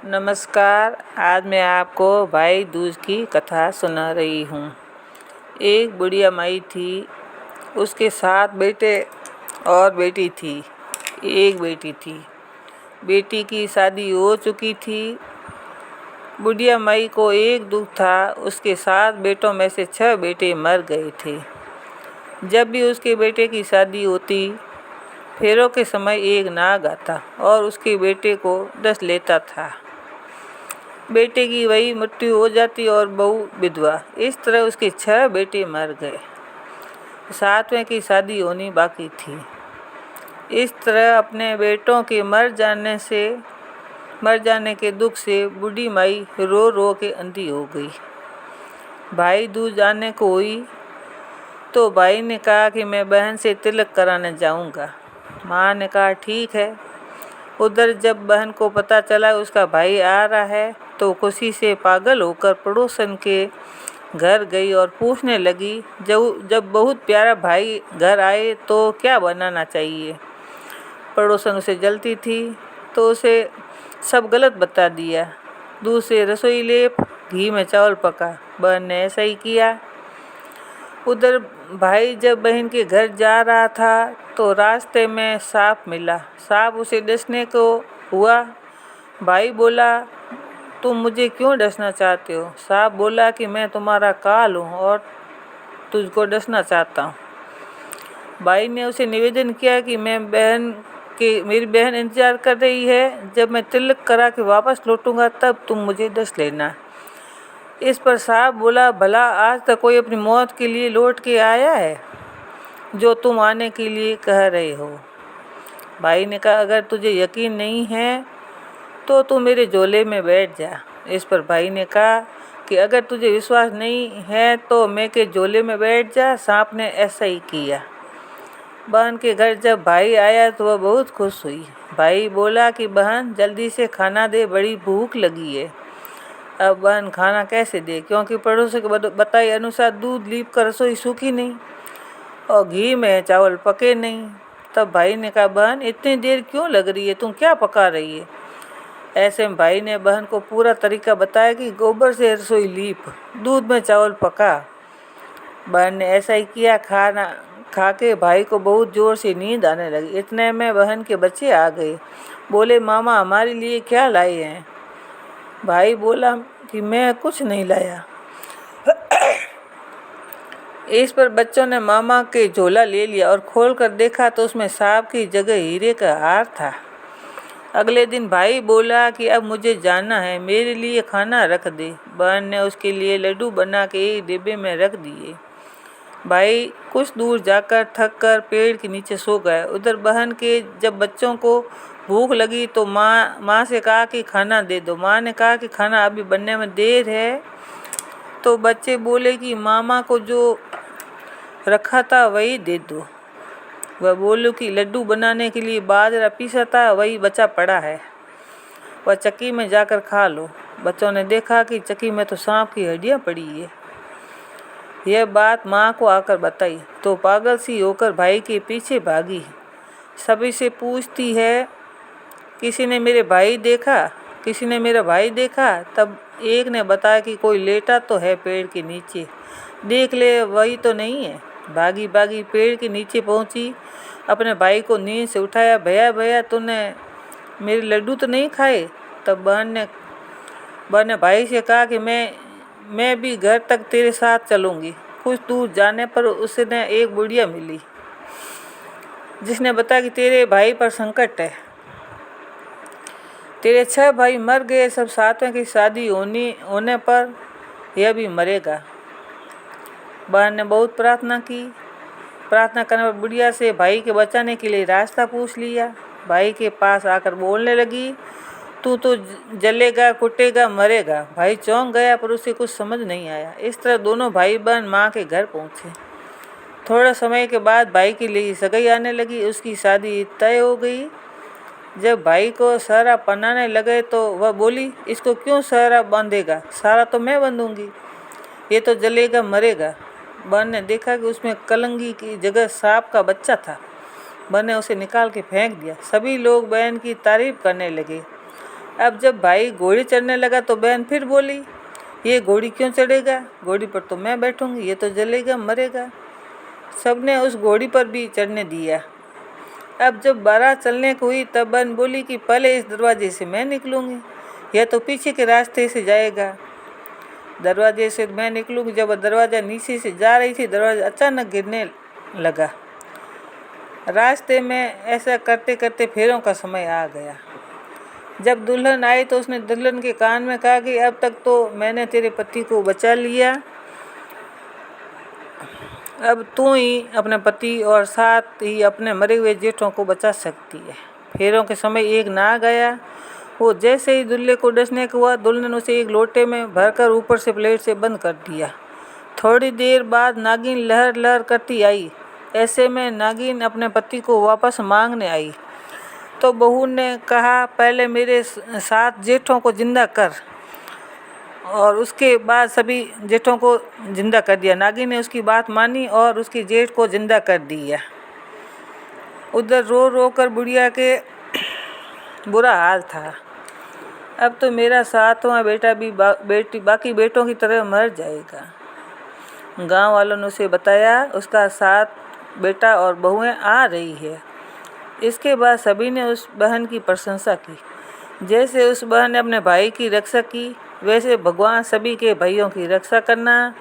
नमस्कार। आज मैं आपको भाई दूज की कथा सुना रही हूँ। एक बुढ़िया माई थी, उसके 7 बेटे और बेटी थी। एक बेटी थी, बेटी की शादी हो चुकी थी। बुढ़िया माई को एक दुख था, उसके 7 बेटों में से 6 बेटे मर गए थे। जब भी उसके बेटे की शादी होती, फेरों के समय एक नाग आता और उसके बेटे को डस लेता था। बेटे की वही मृत्यु हो जाती और बहू विधवा। इस तरह उसके 6 बेटे मर गए। 7वें की शादी होनी बाकी थी। इस तरह अपने बेटों के मर जाने के दुख से बूढ़ी माई रो रो के अंधी हो गई। भाई दूज आने को हुई तो भाई ने कहा कि मैं बहन से तिलक कराने जाऊंगा। माँ ने कहा ठीक है। उधर जब बहन को पता चला उसका भाई आ रहा है तो खुशी से पागल होकर पड़ोसन के घर गई और पूछने लगी, जब बहुत प्यारा भाई घर आए तो क्या बनाना चाहिए। पड़ोसन उसे जलती थी तो उसे सब गलत बता दिया। दूध से रसोई लेप, घी में चावल पका। बहन ने ऐसा ही किया। उधर भाई जब बहन के घर जा रहा था तो रास्ते में सांप मिला। सांप उसे डसने को हुआ। भाई बोला, तुम मुझे क्यों डसना चाहते हो। सांप बोला कि मैं तुम्हारा काल हूँ और तुझको डसना चाहता हूँ। भाई ने उसे निवेदन किया कि मेरी बहन इंतजार कर रही है। जब मैं तिलक करा के वापस लौटूंगा तब तुम मुझे डस लेना। इस पर सांप बोला, भला आज तक कोई अपनी मौत के लिए लौट के आया है जो तुम आने के लिए कह रहे हो। भाई ने कहा, अगर तुझे यकीन नहीं है तो तू मेरे झोले में बैठ जा। इस पर भाई ने कहा कि अगर तुझे विश्वास नहीं है तो मैं के झोले में बैठ जा। सांप ने ऐसा ही किया। बहन के घर जब भाई आया तो वह बहुत खुश हुई। भाई बोला कि बहन जल्दी से खाना दे, बड़ी भूख लगी है। अब बहन खाना कैसे दे, क्योंकि पड़ोसी के बताए अनुसार दूध लीप कर रसोई सूखी नहीं और घी में चावल पके नहीं। तब भाई ने कहा, बहन इतनी देर क्यों लग रही है, तुम क्या पका रही है। ऐसे में भाई ने बहन को पूरा तरीका बताया कि गोबर से रसोई लीप, दूध में चावल पका। बहन ने ऐसा ही किया। खाना खा के भाई को बहुत जोर से नींद आने लगी। इतने में बहन के बच्चे आ गए। बोले, मामा हमारे लिए क्या लाए हैं। भाई बोला कि मैं कुछ नहीं लाया। इस पर बच्चों ने मामा के झोला ले लिया और खोलकर देखा तो उसमें सांप की जगह हीरे का हार था। अगले दिन भाई बोला कि अब मुझे जाना है, मेरे लिए खाना रख दे। बहन ने उसके लिए लड्डू बना के एक डिब्बे में रख दिए। भाई कुछ दूर जाकर थक कर पेड़ के नीचे सो गए। उधर बहन के जब बच्चों को भूख लगी तो माँ से कहा कि खाना दे दो। माँ ने कहा कि खाना अभी बनने में देर है। तो बच्चे बोले कि मामा को जो रखा था वही दे दो। वह बोलो कि लड्डू बनाने के लिए बाजरा पीसा था, वही बचा पड़ा है, वह चक्की में जाकर खा लो। बच्चों ने देखा कि चक्की में तो सांप की हड्डियाँ पड़ी है। यह बात माँ को आकर बताई तो पागल सी होकर भाई के पीछे भागी। सभी से पूछती है, किसी ने मेरा भाई देखा। तब एक ने बताया कि कोई लेटा तो है पेड़ के नीचे, देख ले वही तो नहीं है। भागी भागी पेड़ के नीचे पहुंची, अपने भाई को नींद से उठाया। भैया तूने मेरे लड्डू तो नहीं खाए। तब बहन ने भाई से कहा कि मैं भी घर तक तेरे साथ चलूँगी। कुछ दूर जाने पर उसने एक बुढ़िया मिली जिसने बताया कि तेरे भाई पर संकट है, तेरे 6 भाई मर गए, सब 7वें की शादी होने पर यह भी मरेगा। बहन ने बहुत प्रार्थना की। प्रार्थना करने पर बुढ़िया से भाई के बचाने के लिए रास्ता पूछ लिया। भाई के पास आकर बोलने लगी, तू तो जलेगा, कुटेगा, मरेगा। भाई चौंक गया पर उसे कुछ समझ नहीं आया। इस तरह दोनों भाई बहन माँ के घर पहुँचे। थोड़ा समय के बाद भाई के लिए सगाई आने लगी। उसकी शादी तय हो गई। जब भाई को सहरा पहनाने लगे तो वह बोली, इसको क्यों सहरा बांधेगा, सारा तो मैं बांधूंगी, ये तो जलेगा मरेगा। बहन ने देखा कि उसमें कलंगी की जगह सांप का बच्चा था। बहन ने उसे निकाल के फेंक दिया। सभी लोग बहन की तारीफ करने लगे। अब जब भाई घोड़ी चढ़ने लगा तो बहन फिर बोली, ये घोड़ी क्यों चढ़ेगा, घोड़ी पर तो मैं बैठूंगी, ये तो जलेगा मरेगा। सबने उस घोड़ी पर भी चढ़ने दिया। अब जब बारात चलने को हुई तब बहन बोली कि पहले इस दरवाजे से मैं निकलूंगी, यह तो पीछे के रास्ते से जाएगा। दरवाजे से मैं निकलूंगी। जब दरवाज़ा नीचे से जा रही थी, दरवाज़ा अचानक गिरने लगा। रास्ते में ऐसा करते करते फेरों का समय आ गया। जब दुल्हन आई तो उसने दुल्हन के कान में कहा कि अब तक तो मैंने तेरे पति को बचा लिया, अब तू ही अपने पति और साथ ही अपने मरे हुए जेठों को बचा सकती है। फेरों के समय एक नाग आया। वो जैसे ही दूल्हे को डसने को हुआ, दुल्हन उसे एक लोटे में भरकर ऊपर से प्लेट से बंद कर दिया। थोड़ी देर बाद नागिन लहर लहर करती आई। ऐसे में नागिन अपने पति को वापस मांगने आई तो बहू ने कहा, पहले मेरे 7 जेठों को जिंदा कर, और उसके बाद सभी जेठों को जिंदा कर दिया। नागिन ने उसकी बात मानी और उसकी जेठ को जिंदा कर दिया। उधर रो रो कर बुढ़िया के बुरा हाल था। अब तो मेरा 7वां बेटा भी बाकी बेटों की तरह मर जाएगा। गांव वालों ने उसे बताया उसका 7 बेटा और बहुएं आ रही है। इसके बाद सभी ने उस बहन की प्रशंसा की। जैसे उस बहन ने अपने भाई की रक्षा की, वैसे भगवान सभी के भाइयों की रक्षा करना